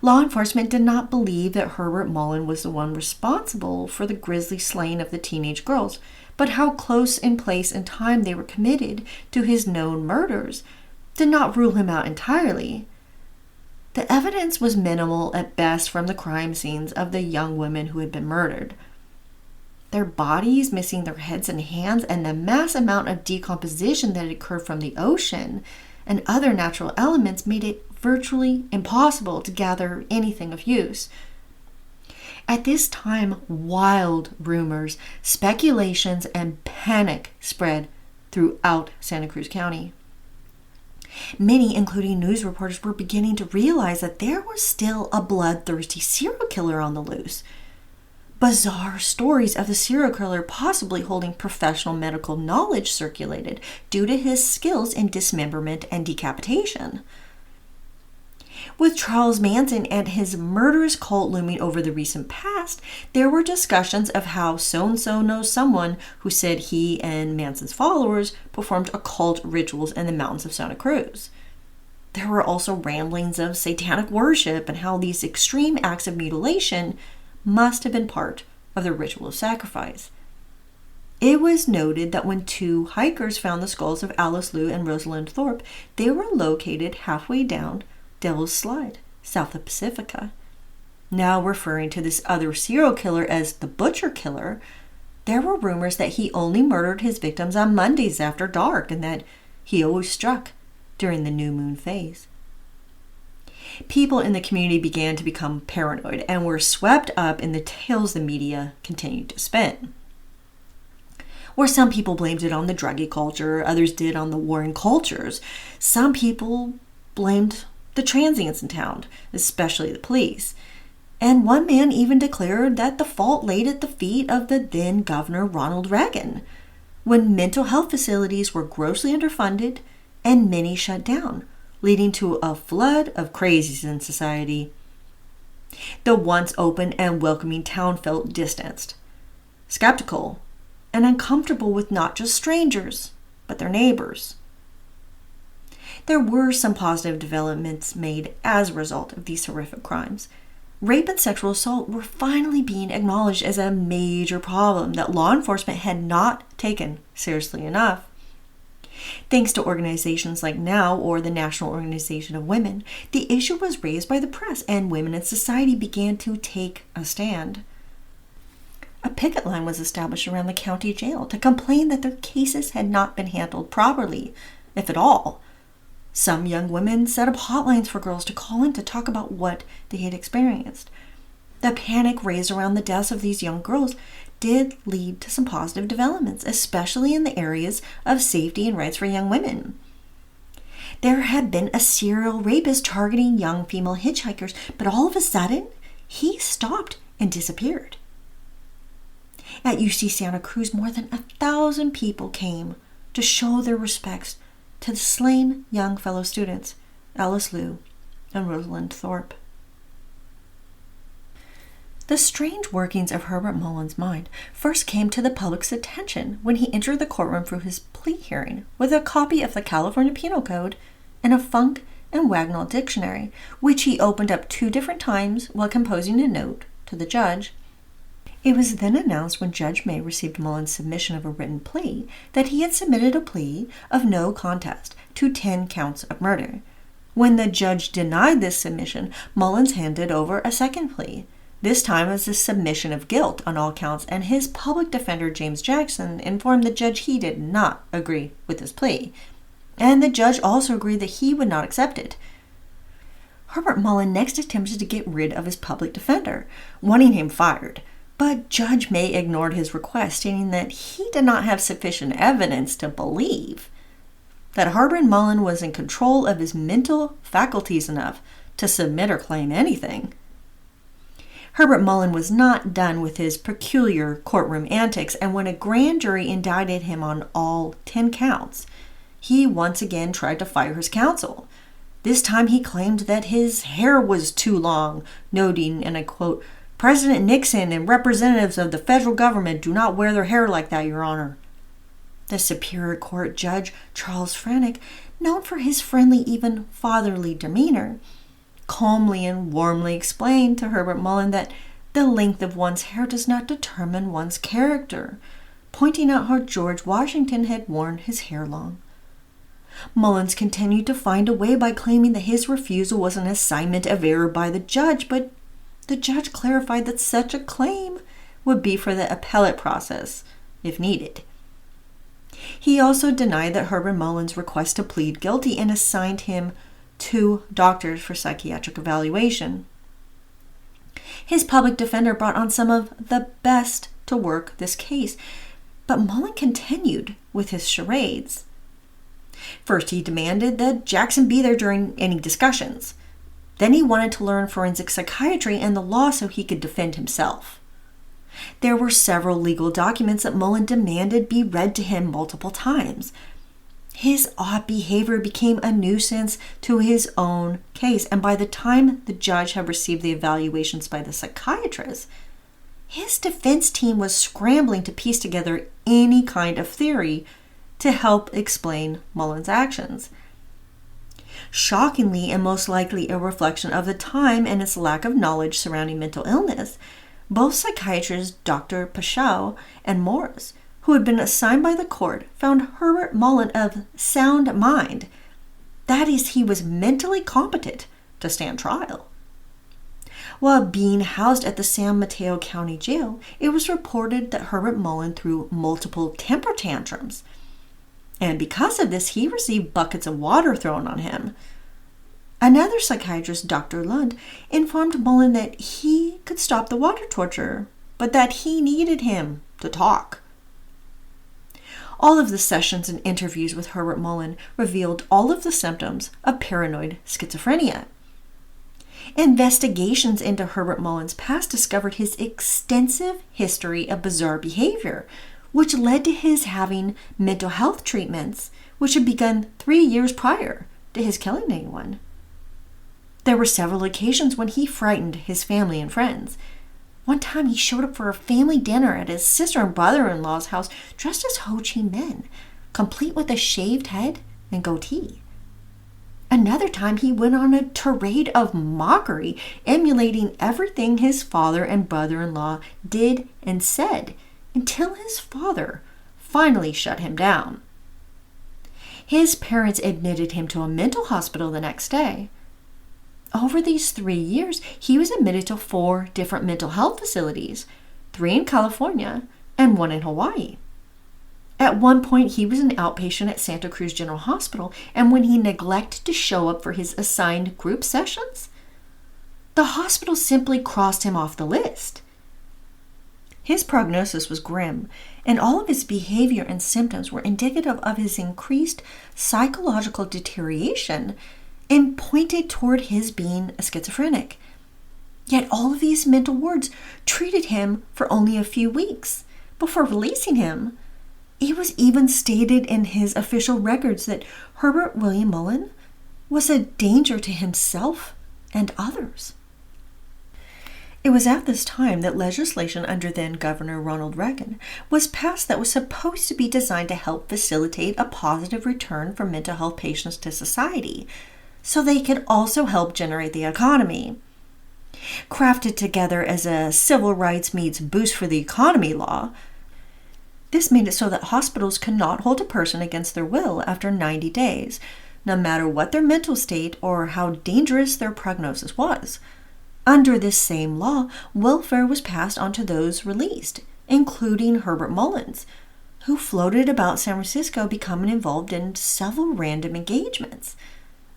Law enforcement did not believe that Herbert Mullin was the one responsible for the grisly slaying of the teenage girls, but how close in place and time they were committed to his known murders did not rule him out entirely. The evidence was minimal at best from the crime scenes of the young women who had been murdered. Their bodies, missing their heads and hands, and the mass amount of decomposition that had occurred from the ocean and other natural elements made it virtually impossible to gather anything of use. At this time, wild rumors, speculations, and panic spread throughout Santa Cruz County. Many, including news reporters, were beginning to realize that there was still a bloodthirsty serial killer on the loose. Bizarre stories of the serial killer possibly holding professional medical knowledge circulated due to his skills in dismemberment and decapitation. With Charles Manson and his murderous cult looming over the recent past, there were discussions of how so-and-so knows someone who said he and Manson's followers performed occult rituals in the mountains of Santa Cruz. There were also ramblings of satanic worship and how these extreme acts of mutilation must have been part of the ritual of sacrifice. It was noted that when two hikers found the skulls of Alice Liu and Rosalind Thorpe, they were located halfway down Devil's Slide, south of Pacifica. Now referring to this other serial killer as the Butcher Killer, there were rumors that he only murdered his victims on Mondays after dark and that he always struck during the new moon phase. People in the community began to become paranoid and were swept up in the tales the media continued to spin. Where some people blamed it on the druggie culture, others did on the warring cultures. Some people blamed the transients in town, especially the police. And one man even declared that the fault laid at the feet of the then Governor Ronald Reagan, when mental health facilities were grossly underfunded and many shut down, leading to a flood of crazies in society. The once open and welcoming town felt distanced, skeptical, and uncomfortable with not just strangers, but their neighbors. There were some positive developments made as a result of these horrific crimes. Rape and sexual assault were finally being acknowledged as a major problem that law enforcement had not taken seriously enough. Thanks to organizations like NOW or the National Organization of Women, the issue was raised by the press and women in society began to take a stand. A picket line was established around the county jail to complain that their cases had not been handled properly, if at all. Some young women set up hotlines for girls to call in to talk about what they had experienced. The panic raised around the deaths of these young girls did lead to some positive developments, especially in the areas of safety and rights for young women. There had been a serial rapist targeting young female hitchhikers, but all of a sudden, he stopped and disappeared. At UC Santa Cruz, more than 1,000 people came to show their respects to the slain young fellow students, Alice Liu and Rosalind Thorpe. The strange workings of Herbert Mullin's mind first came to the public's attention when he entered the courtroom for his plea hearing with a copy of the California Penal Code and a Funk and Wagnall dictionary, which he opened up 2 different times while composing a note to the judge. It was then announced when Judge May received Mullin's submission of a written plea that he had submitted a plea of no contest to 10 counts of murder. When the judge denied this submission, Mullins handed over a second plea, this time as a submission of guilt on all counts, and his public defender, James Jackson, informed the judge he did not agree with his plea, and the judge also agreed that he would not accept it. Herbert Mullin next attempted to get rid of his public defender, wanting him fired. But Judge May ignored his request, stating that he did not have sufficient evidence to believe that Herbert Mullin was in control of his mental faculties enough to submit or claim anything. Herbert Mullin was not done with his peculiar courtroom antics, and when a grand jury indicted him on all 10 counts, he once again tried to fire his counsel. This time he claimed that his hair was too long, noting, and I quote, "President Nixon and representatives of the federal government do not wear their hair like that, Your Honor." The Superior Court Judge Charles Frannick, known for his friendly, even fatherly demeanor, calmly and warmly explained to Herbert Mullin that the length of one's hair does not determine one's character, pointing out how George Washington had worn his hair long. Mullins continued to find a way by claiming that his refusal was an assignment of error by the judge, but the judge clarified that such a claim would be for the appellate process, if needed. He also denied that Herbert Mullin's request to plead guilty and assigned him 2 doctors for psychiatric evaluation. His public defender brought on some of the best to work this case, but Mullin continued with his charades. First, he demanded that Jackson be there during any discussions. Then he wanted to learn forensic psychiatry and the law so he could defend himself. There were several legal documents that Mullin demanded be read to him multiple times. His odd behavior became a nuisance to his own case, and by the time the judge had received the evaluations by the psychiatrist, his defense team was scrambling to piece together any kind of theory to help explain Mullin's actions. Shockingly, and most likely a reflection of the time and its lack of knowledge surrounding mental illness, both psychiatrists Dr. Paschal and Morris, who had been assigned by the court, found Herbert Mullin of sound mind. That is, he was mentally competent to stand trial. While being housed at the San Mateo County Jail, it was reported that Herbert Mullin threw multiple temper tantrums. And because of this, he received buckets of water thrown on him. Another psychiatrist, Dr. Lund, informed Mullin that he could stop the water torture, but that he needed him to talk. All of the sessions and interviews with Herbert Mullin revealed all of the symptoms of paranoid schizophrenia. Investigations into Herbert Mullin's past discovered his extensive history of bizarre behavior, which led to his having mental health treatments, which had begun 3 years prior to his killing anyone. There were several occasions when he frightened his family and friends. One time he showed up for a family dinner at his sister and brother-in-law's house dressed as Ho Chi Minh, complete with a shaved head and goatee. Another time he went on a tirade of mockery, emulating everything his father and brother-in-law did and said, until his father finally shut him down. His parents admitted him to a mental hospital the next day. Over these 3 years, he was admitted to 4 different mental health facilities, 3 in California and 1 in Hawaii. At one point, he was an outpatient at Santa Cruz General Hospital, and when he neglected to show up for his assigned group sessions, the hospital simply crossed him off the list. His prognosis was grim, and all of his behavior and symptoms were indicative of his increased psychological deterioration and pointed toward his being a schizophrenic. Yet all of these mental wards treated him for only a few weeks before releasing him. It was even stated in his official records that Herbert William Mullin was a danger to himself and others. It was at this time that legislation under then Governor Ronald Reagan was passed that was supposed to be designed to help facilitate a positive return for mental health patients to society, so they could also help generate the economy. Crafted together as a civil rights meets boost for the economy law, this made it so that hospitals could not hold a person against their will after 90 days, no matter what their mental state or how dangerous their prognosis was. Under this same law, welfare was passed on to those released, including Herbert Mullin, who floated about San Francisco, becoming involved in several random engagements.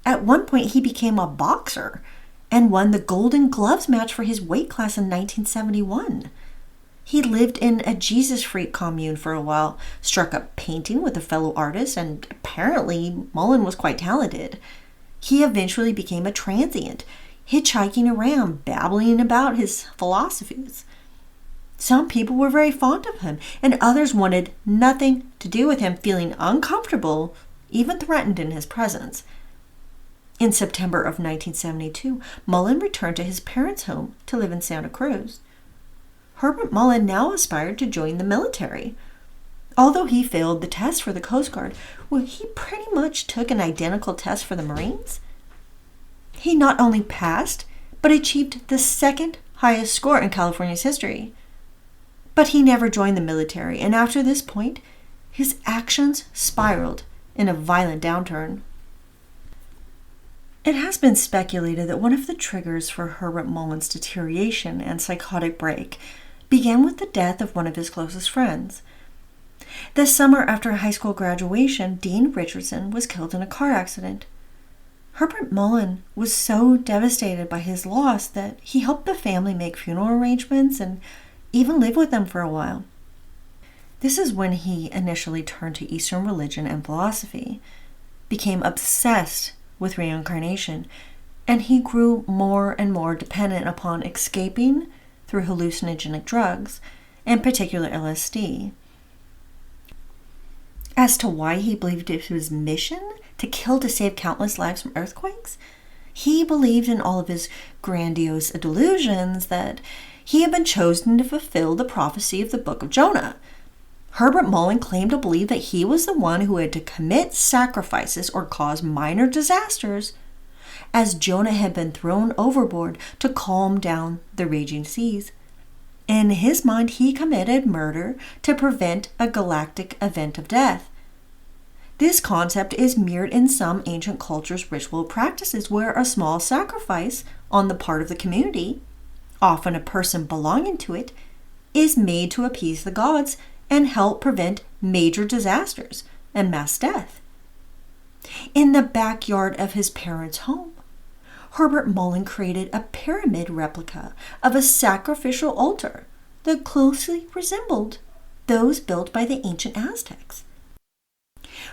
At one point, he became a boxer and won the Golden Gloves match for his weight class in 1971. He lived in a Jesus freak commune for a while, struck up painting with a fellow artist, and apparently Mullin was quite talented. He eventually became a transient, hitchhiking around, babbling about his philosophies. Some people were very fond of him, and others wanted nothing to do with him, feeling uncomfortable, even threatened in his presence. In September of 1972, Mullin returned to his parents' home to live in Santa Cruz. Herbert Mullin now aspired to join the military. Although he failed the test for the Coast Guard, he pretty much took an identical test for the Marines. He not only passed, but achieved the second highest score in California's history. But he never joined the military, and after this point, his actions spiraled in a violent downturn. It has been speculated that one of the triggers for Herbert Mullin's deterioration and psychotic break began with the death of one of his closest friends. The summer after high school graduation, Dean Richardson was killed in a car accident. Herbert Mullin was so devastated by his loss that he helped the family make funeral arrangements and even live with them for a while. This is when he initially turned to Eastern religion and philosophy, became obsessed with reincarnation, and he grew more and more dependent upon escaping through hallucinogenic drugs, in particular LSD. As to why he believed it was his mission to kill to save countless lives from earthquakes, he believed in all of his grandiose delusions that he had been chosen to fulfill the prophecy of the Book of Jonah. Herbert Mullin claimed to believe that he was the one who had to commit sacrifices or cause minor disasters, as Jonah had been thrown overboard to calm down the raging seas. In his mind, he committed murder to prevent a galactic event of death. This concept is mirrored in some ancient cultures' ritual practices where a small sacrifice on the part of the community, often a person belonging to it, is made to appease the gods and help prevent major disasters and mass death. In the backyard of his parents' home, Herbert Mullin created a pyramid replica of a sacrificial altar that closely resembled those built by the ancient Aztecs.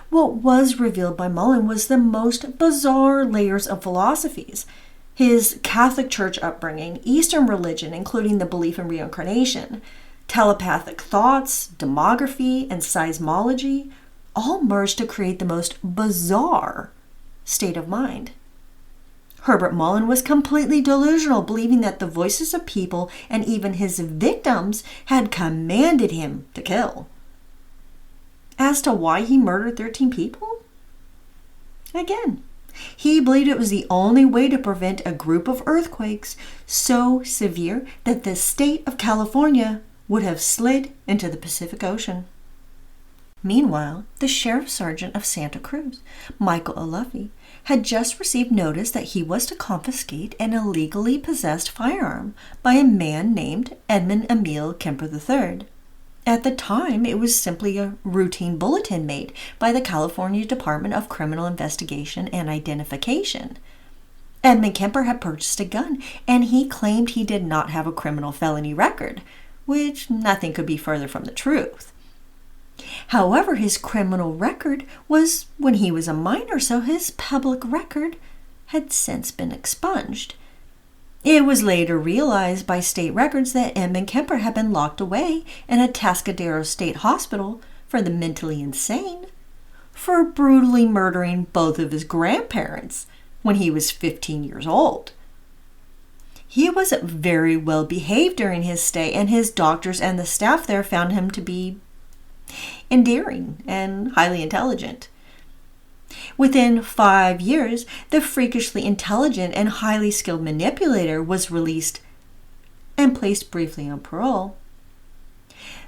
What was revealed by Mullin was the most bizarre layers of philosophies. His Catholic Church upbringing, Eastern religion, including the belief in reincarnation, telepathic thoughts, demography, and seismology, all merged to create the most bizarre state of mind. Herbert Mullin was completely delusional, believing that the voices of people and even his victims had commanded him to kill. As to why he murdered 13 people? Again, he believed it was the only way to prevent a group of earthquakes so severe that the state of California would have slid into the Pacific Ocean. Meanwhile, the Sheriff Sergeant of Santa Cruz, Michael O'Luffy, had just received notice that he was to confiscate an illegally possessed firearm by a man named Edmund Emil Kemper III. At the time, it was simply a routine bulletin made by the California Department of Criminal Investigation and Identification. Edmund Kemper had purchased a gun, and he claimed he did not have a criminal felony record, which nothing could be further from the truth. However, his criminal record was when he was a minor, so his public record had since been expunged. It was later realized by state records that Edmund Kemper had been locked away in a Atascadero State Hospital for the mentally insane for brutally murdering both of his grandparents when he was 15 years old. He was very well behaved during his stay, and his doctors and the staff there found him to be endearing and highly intelligent. Within 5 years, the freakishly intelligent and highly skilled manipulator was released and placed briefly on parole.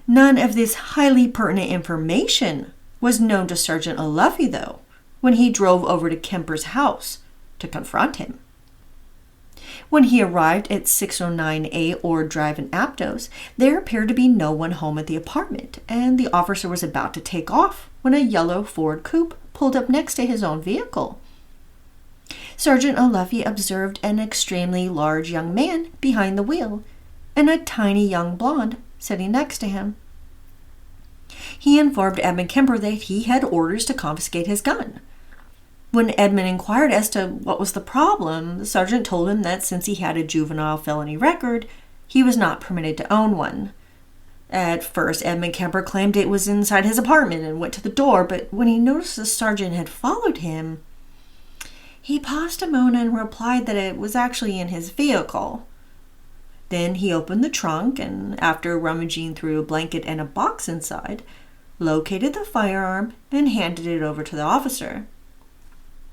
None of this highly pertinent information was known to Sergeant O'Luffy, though, when he drove over to Kemper's house to confront him. When he arrived at 609A Ord Drive in Aptos, there appeared to be no one home at the apartment, and the officer was about to take off when a yellow Ford coupe pulled up next to his own vehicle. Sergeant O'Luffy observed an extremely large young man behind the wheel and a tiny young blonde sitting next to him. He informed Edmund Kemper that he had orders to confiscate his gun. When Edmund inquired as to what was the problem, the sergeant told him that since he had a juvenile felony record, he was not permitted to own one. At first, Edmund Kemper claimed it was inside his apartment and went to the door, but when he noticed the sergeant had followed him, he paused a moment and replied that it was actually in his vehicle. Then he opened the trunk and, after rummaging through a blanket and a box inside, located the firearm and handed it over to the officer.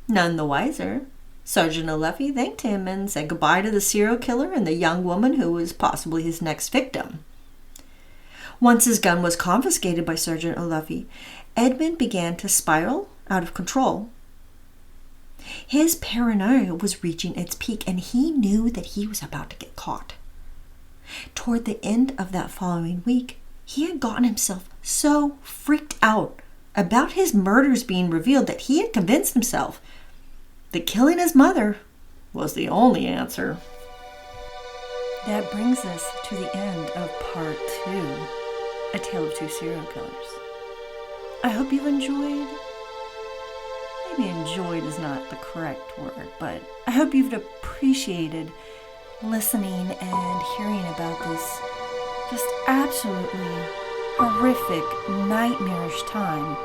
None the wiser, Sergeant O'Luffy thanked him and said goodbye to the serial killer and the young woman who was possibly his next victim. Once his gun was confiscated by Sergeant O'Luffy, Edmund began to spiral out of control. His paranoia was reaching its peak, and he knew that he was about to get caught. Toward the end of that following week, he had gotten himself so freaked out about his murders being revealed that he had convinced himself that killing his mother was the only answer. That brings us to the end of part 2, A Tale of Two Serial Killers. I hope you've enjoyed. Maybe enjoyed is not the correct word, but I hope you've appreciated listening and hearing about this just absolutely horrific, nightmarish time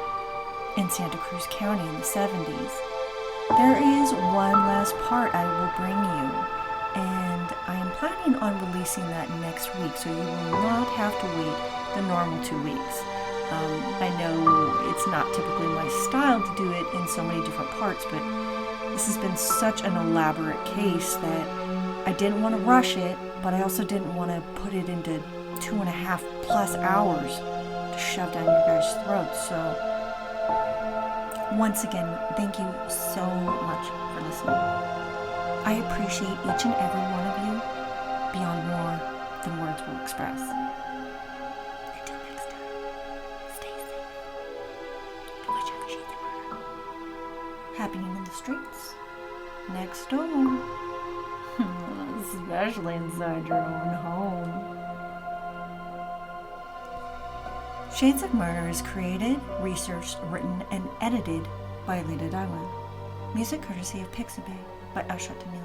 in Santa Cruz County in the 70s. There is one last part I will bring you, and I am planning on releasing that next week, so you will not have to wait the normal 2 weeks. I know it's not typically my style to do it in so many different parts, but this has been such an elaborate case that I didn't want to rush it, but I also didn't want to put it into 2.5+ hours to shove down your guys' throats. So, once again, thank you so much for listening. I appreciate each and every one of you beyond more than words will express. Until next time, stay safe. Watch out for shades of murder happening in the streets, next door, especially inside your own home. Shades of Murder is created, researched, written, and edited by Alita Darwin. Music courtesy of Pixabay by Ushat Emil.